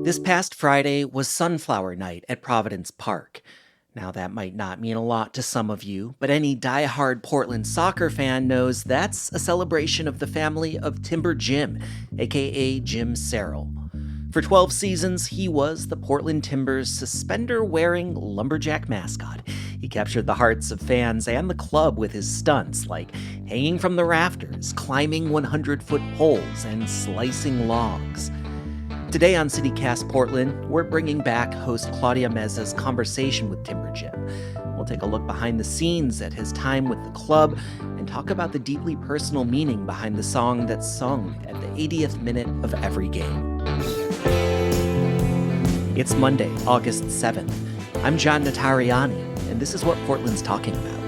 This past Friday was Sunflower Night at Providence Park. Now, that might not mean a lot to some of you, but any die-hard Portland soccer fan knows that's a celebration of the family of Timber Jim, aka Jim Serrell. For 12 seasons, he was the Portland Timbers' suspender-wearing lumberjack mascot. He captured the hearts of fans and the club with his stunts, like hanging from the rafters, climbing 100-foot poles, and slicing logs. Today on CityCast Portland, we're bringing back host Claudia Meza's conversation with Timber Jim. We'll take a look behind the scenes at his time with the club and talk about the deeply personal meaning behind the song that's sung at the 80th minute of every game. It's Monday, August 7th. I'm John Notarianni, and this is what Portland's talking about.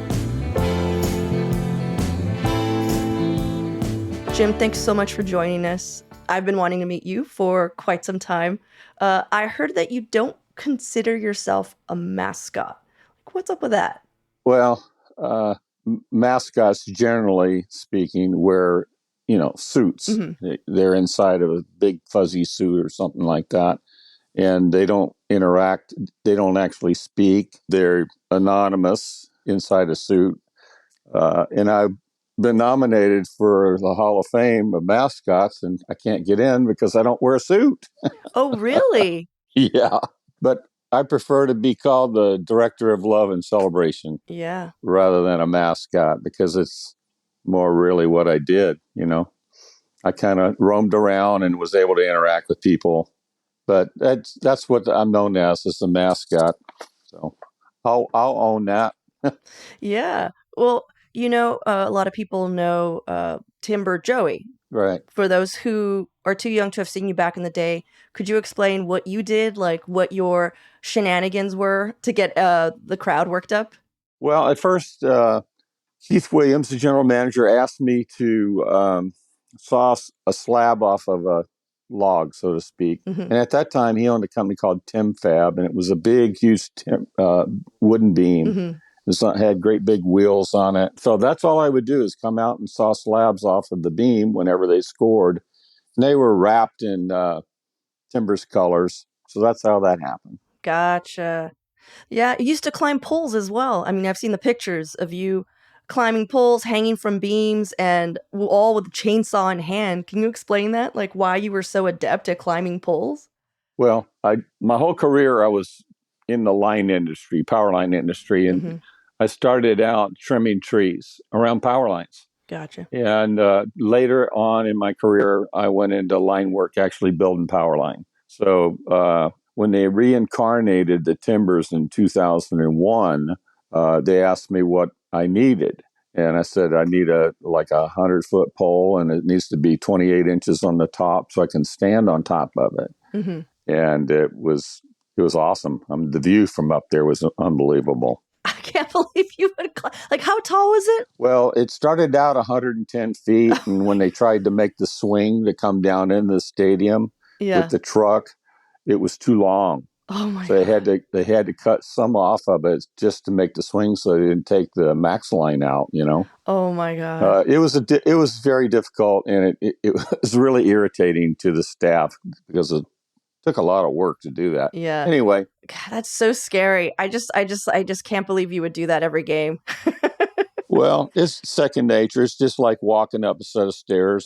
Jim, thanks so much for joining us. I've been wanting to meet you for quite some time. I heard that you don't consider yourself a mascot. What's up with that? Well, mascots, generally speaking, wear, suits. Mm-hmm. They're inside of a big fuzzy suit or something like that. And they don't interact. They don't actually speak. They're anonymous inside a suit. And I've been nominated for the Hall of Fame of mascots, and I can't get in because I don't wear a suit. Oh, really? Yeah. But I prefer to be called the Director of Love and Celebration. Yeah. Rather than a mascot, because it's more really what I did, I kind of roamed around and was able to interact with people. But that's what I'm known as a mascot. So I'll own that. Yeah. Well, a lot of people know Timber Joey. Right. For those who are too young to have seen you back in the day, could you explain what you did, like what your shenanigans were to get the crowd worked up? Well, at first, Keith Williams, the general manager, asked me to saw a slab off of a log, so to speak. Mm-hmm. And at that time, he owned a company called Tim Fab, and it was a big, huge wooden beam. Mm-hmm. It had great big wheels on it. So that's all I would do is come out and saw slabs off of the beam whenever they scored. And they were wrapped in Timbers colors. So that's how that happened. Gotcha. Yeah, you used to climb poles as well. I mean, I've seen the pictures of you climbing poles, hanging from beams, and all with a chainsaw in hand. Can you explain that? Like why you were so adept at climbing poles? Well, my whole career I was in the power line industry, and Mm-hmm. I started out trimming trees around power lines. Gotcha. And later on in my career, I went into line work, actually building power line. So when they reincarnated the Timbers in 2001, they asked me what I needed. And I said, I need a 100-foot pole, and it needs to be 28 inches on the top so I can stand on top of it. Mm-hmm. And it was awesome. The view from up there was unbelievable. I can't believe you would how tall was it? Well, it started out 110 feet, and when they tried to make the swing to come down in the stadium with the truck, it was too long. Oh my so God. they had to cut some off of it just to make the swing, so they didn't take the max line out. Oh my God. It was very difficult, and it was really irritating to the staff because it took a lot of work to do that. Yeah. Anyway, God, that's so scary. I just can't believe you would do that every game. well, it's second nature. It's just like walking up a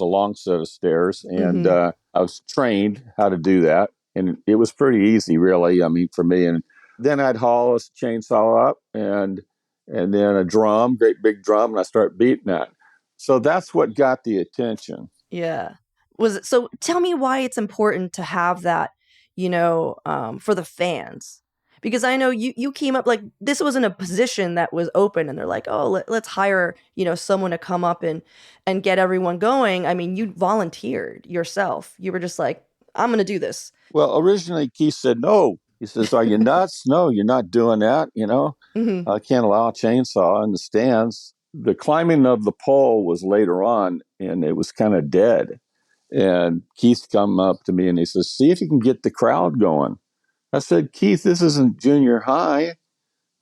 long set of stairs. And I was trained how to do that. And it was pretty easy, really, for me. And then I'd haul a chainsaw up and then a drum, great big drum, and I start beating that. So that's what got the attention. Yeah. So tell me why it's important to have that, for the fans. Because I know you came up, this wasn't a position that was open and they're like, oh, let's hire, someone to come up and get everyone going. I mean, you volunteered yourself. You were just like, I'm going to do this. Well, originally Keith said, no. He says, are you nuts? No, you're not doing that. Mm-hmm. I can't allow a chainsaw in the stands. The climbing of the pole was later on, and it was kind of dead. And Keith come up to me and he says, see if you can get the crowd going. I said, Keith, this isn't junior high.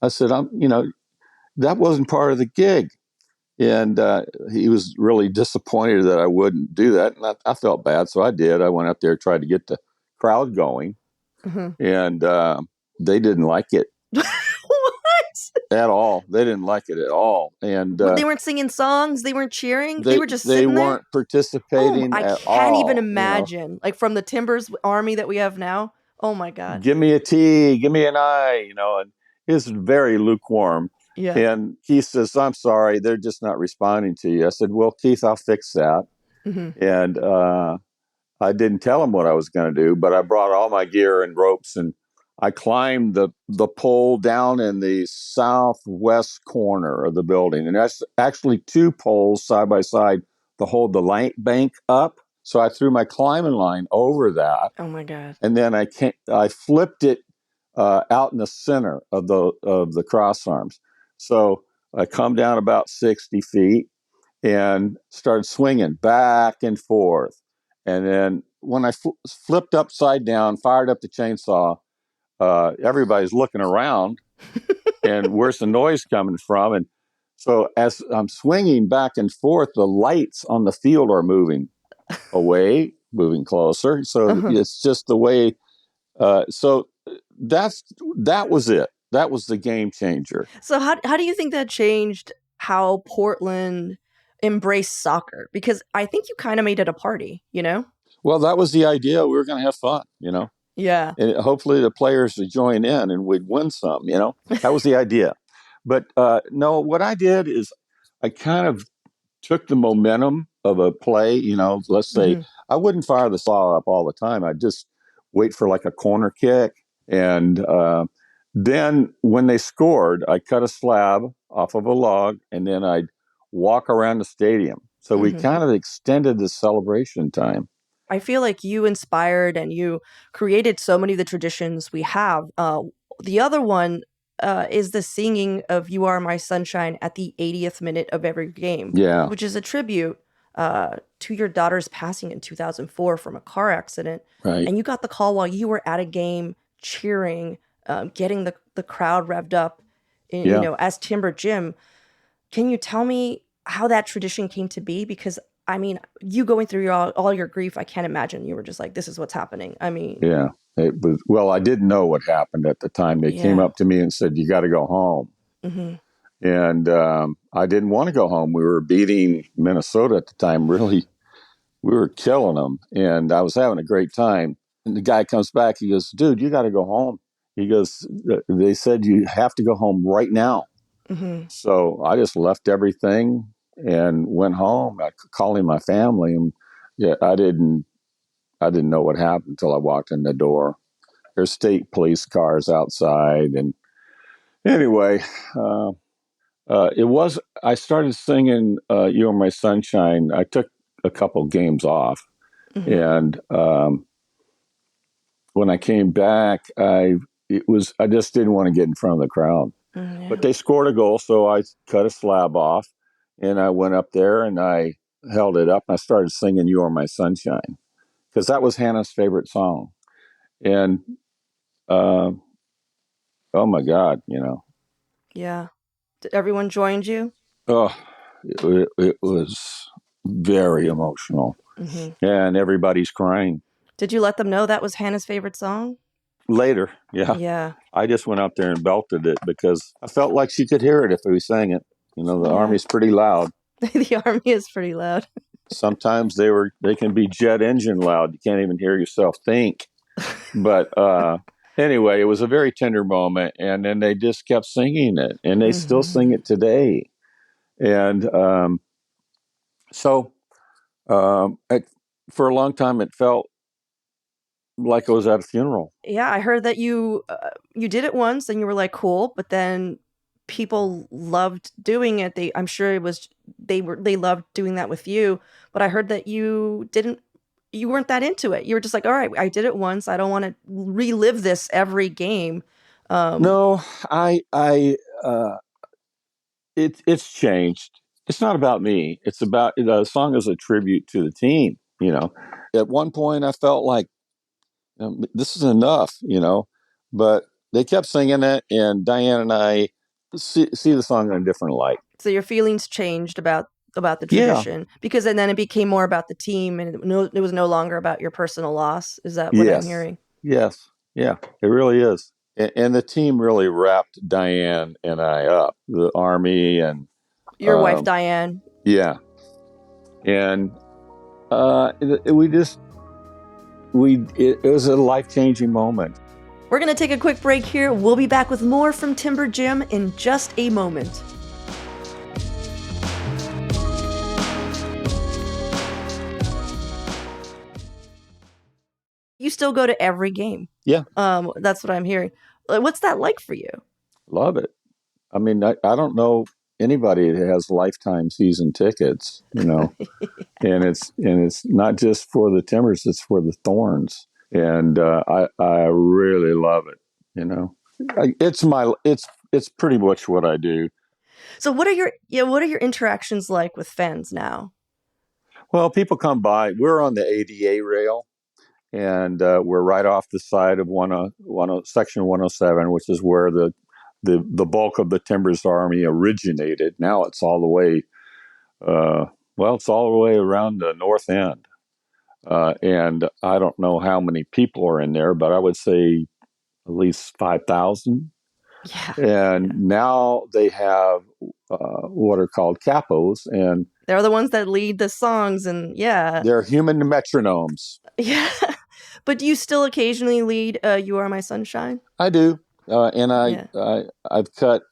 I said, that wasn't part of the gig. And he was really disappointed that I wouldn't do that. And I felt bad, so I did. I went up there, tried to get the crowd going. Mhm. and they didn't like it What? at all. They didn't like it at all, and They weren't singing songs. They weren't cheering. They they were just they sitting there. weren't participating I at can't even all. You know, imagine. Like from the Timbers army that we have now. Oh my god. give me a T, give me an I. You know, and it's very lukewarm. Yeah. And Keith says, "I'm sorry, they're just not responding to you." I said, "Well, Keith, I'll fix that." Hmm. And I didn't tell him what I was going to do, but I brought all my gear and ropes, and I climbed the pole down in the southwest corner of the building. And that's actually two poles side by side to hold the light bank up. So I threw my climbing line over that, Oh my god. and then I flipped it out in the center of the cross arms. So I come down about 60 feet and started swinging back and forth. And then when I flipped upside down, fired up the chainsaw, everybody's looking around and where's the noise coming from? And so as I'm swinging back and forth, the lights on the field are moving away, moving closer. So Uh-huh. it's just the way. So that was it. That was the game changer. So how do you think that changed how Portland embraced soccer? Because I think you kind of made it a party, you know? Well, that was the idea. We were going to have fun, you know. Yeah. And hopefully the players would join in and we'd win some, you know. That was the idea. But no, what I did is I kind of took the momentum of a play, you know. Let's say Hmm. I wouldn't fire the saw up all the time. I'd just wait for like a corner kick. And then when they scored, I cut a slab off of a log and then I'd walk around the stadium. So we Hmm. kind of extended the celebration time. I feel like you inspired and you created so many of the traditions we have. The other one is the singing of "You Are My Sunshine" at the 80th minute of every game, Yeah, which is a tribute to your daughter's passing in 2004 from a car accident. right. And you got the call while you were at a game, cheering, getting the crowd revved up, Yeah. as Timber Jim. Can you tell me how that tradition came to be? Because I mean, you going through all your grief, I can't imagine you were just like, this is what's happening. I mean, Yeah, it was. Well, I didn't know what happened at the time. They came yeah. up to me and said, "You got to go home," Hmm. and I didn't want to go home. We were beating Minnesota at the time. Really, we were killing them, and I was having a great time. And the guy comes back. He goes, "Dude, you got to go home." He goes, "They said you have to go home right now." Hmm. So I just left everything and went home. I calling my family, and yeah, I didn't know what happened until I walked in the door. There's state police cars outside. And anyway, it was, I started singing You Are My Sunshine. I took a couple games off. Hmm. And when I came back, I just didn't want to get in front of the crowd. But Yeah. they scored a goal. So I cut a slab off and I went up there and I held it up. And I started singing You Are My Sunshine because that was Hannah's favorite song. And uh, oh my God, you know, Yeah. Did everyone joined you? oh, it was very emotional, Hmm. and everybody's crying. Did you let them know that was Hannah's favorite song? Later, yeah, Yeah. I just went out there and belted it because I felt like she could hear it if we sang it. You know, the Yeah. Army's pretty loud. The army is pretty loud. Sometimes they can be jet engine loud. You can't even hear yourself think. But anyway, it was a very tender moment, and then they just kept singing it, and they still sing Hmm. it today. And so it, for a long time, it felt like I was at a funeral. Yeah, I heard that you did it once and you were like cool, but then people loved doing it. I'm sure it was they loved doing that with you, but I heard that you weren't that into it. You were just like, "All right, I did it once. I don't want to relive this every game." Um No, I it's changed. It's not about me. It's about the song is a tribute to the team. You know, at one point I felt like this is enough. You know, but they kept singing it, and Diane and I see the song in a different light. so your feelings changed about the Yeah. tradition because and then it became more about the team and it was no longer about your personal loss. Is that what I'm Yes. hearing? Yes. Yeah, it really is. And the team really wrapped Diane and I up, the Army and Your wife Diane. yeah. And we just, it was a life-changing moment. We're going to take a quick break here. We'll be back with more from Timber Jim in just a moment. You still go to every game. Yeah. That's what I'm hearing. What's that like for you? Love it. I mean, I don't know anybody that has lifetime season tickets, you know. And it's not just for the Timbers, it's for the Thorns. And I really love it, you know. It's pretty much what I do. So what are your interactions like with fans now? Well, people come by. We're on the ADA rail, and we're right off the side of Section 107, which is where the bulk of the Timbers Army originated. Now it's all the way, it's all the way around the north end. And I don't know how many people are in there, but I would say at least 5,000. Yeah. And now they have what are called capos, and they're the ones that lead the songs, and yeah, they're human metronomes. Yeah. But do you still occasionally lead "You Are My Sunshine"? I do, and I've cut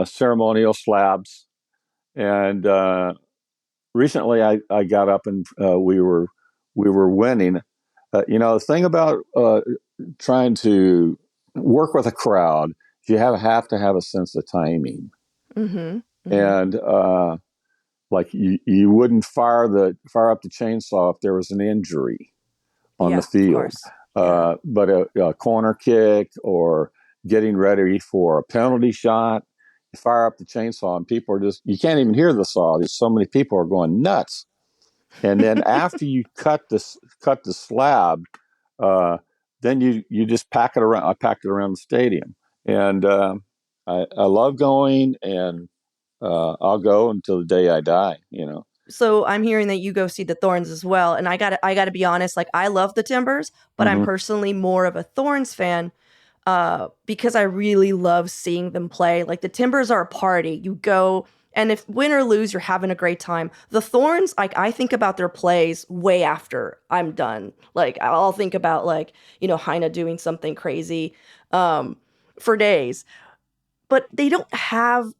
ceremonial slabs, and recently I got up and we were winning. The thing about trying to work with a crowd, you have to have a sense of timing. Mm-hmm. Mm-hmm. And like you wouldn't fire up the chainsaw if there was an injury on the field. But a corner kick or getting ready for a penalty shot, you fire up the chainsaw and people are you can't even hear the saw. There's so many people are going nuts. And then after you cut the slab, then you just pack it around. I packed it around the stadium, and I love going, and I'll go until the day I die. You know. So I'm hearing that you go see the Thorns as well, and I gotta be honest. Like, I love the Timbers, but I'm personally more of a Thorns fan because I really love seeing them play. Like, the Timbers are a party. You go, and if win or lose, you're having a great time. The Thorns, like, I think about their plays way after I'm done. Like, I'll think about, like, Heine doing something crazy for days. But they don't have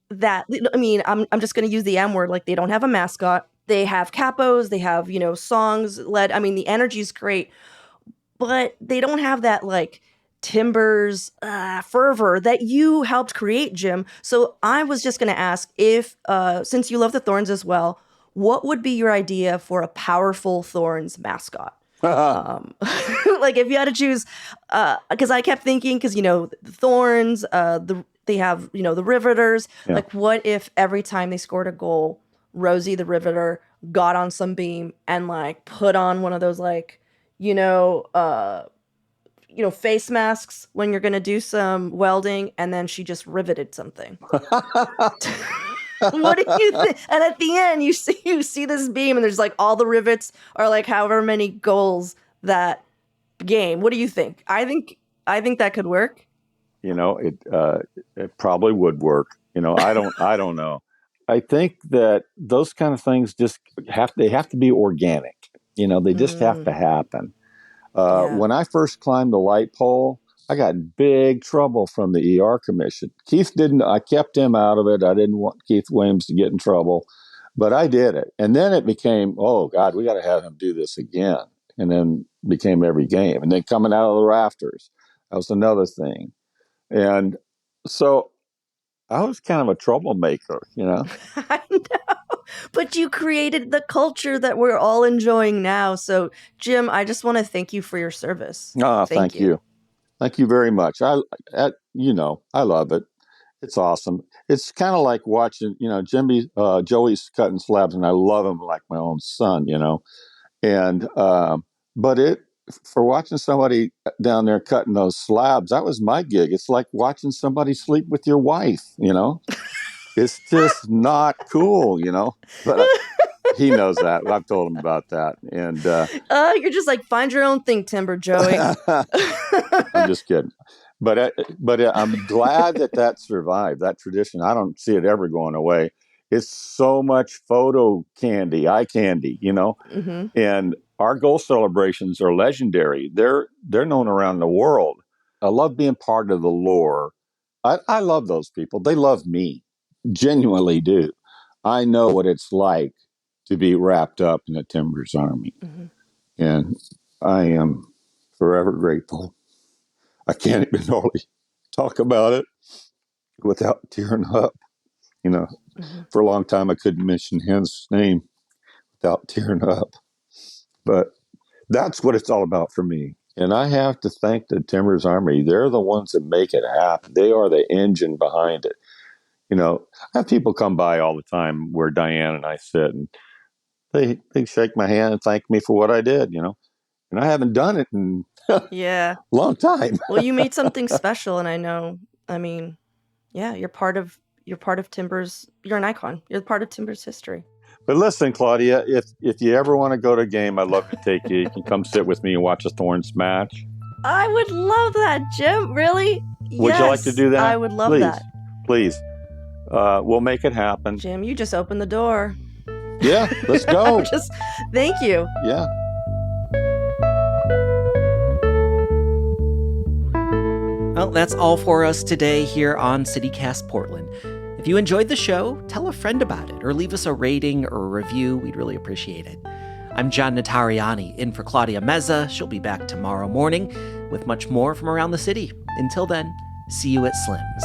that. I mean, I'm just going to use the M word. Like, they don't have a mascot. They have capos. They have, songs led. I mean, the energy's great, but they don't have that, like, Timbers fervor that you helped create, Jim. So I was just going to ask if, since you love the Thorns as well, what would be your idea for a powerful Thorns mascot? Like, if you had to choose, because I kept thinking, because, the Thorns, they have, the Riveters. Yeah. Like, what if every time they scored a goal, Rosie the Riveter got on some beam and, like, put on one of those, like, face masks when you're going to do some welding, and then she just riveted something. What do you think? And at the end, you see this beam, and there's, like, all the rivets are, like, however many goals that game. What do you think? I think that could work. It probably would work. I don't know. I think that those kind of things just have to be organic. They just have to happen. When I first climbed the light pole, I got in big trouble from the ER commission. I kept him out of it. I didn't want Keith Williams to get in trouble, but I did it. And then it became, oh God, we got to have him do this again. And then became every game. And then coming out of the rafters, that was another thing. And so I was kind of a troublemaker, I know, but you created the culture that we're all enjoying now. So, Jim, I just want to thank you for your service. Thank you. Thank you very much. I love it. It's awesome. It's kind of like watching, Joey's cutting slabs, and I love him like my own son, and but for watching somebody down there cutting those slabs, that was my gig. It's like watching somebody sleep with your wife, It's just not cool, But He knows that. I've told him about that. And You're just like, find your own thing, Timber, Joey. I'm just kidding. But I'm glad that survived, that tradition. I don't see it ever going away. It's so much photo candy, eye candy, Mm-hmm. And our goal celebrations are legendary. They're known around the world. I love being part of the lore. I love those people. They love me, genuinely do. I know what it's like to be wrapped up in the Timbers Army. Mm-hmm. And I am forever grateful. I can't even hardly talk about it without tearing up. Mm-hmm. For a long time, I couldn't mention his name without tearing up. But that's what it's all about for me. And I have to thank the Timbers Army. They're the ones that make it happen. They are the engine behind it. I have people come by all the time where Diane and I sit, and they shake my hand and thank me for what I did, And I haven't done it in Yeah. long time. Well, you made something special, and you're part of Timbers. You're an icon. You're part of Timbers history. But listen, Claudia, if you ever want to go to a game, I'd love to take you. You can come sit with me and watch a Thorns match. I would love that, Jim. Really? Would you like to do that? I would love that. Please. We'll make it happen. Jim, you just opened the door. Yeah, let's go. Thank you. Yeah. Well, that's all for us today here on CityCast Portland. If you enjoyed the show, tell a friend about it or leave us a rating or a review. We'd really appreciate it. I'm John Notarianni, in for Claudia Meza. She'll be back tomorrow morning with much more from around the city. Until then, see you at Slim's.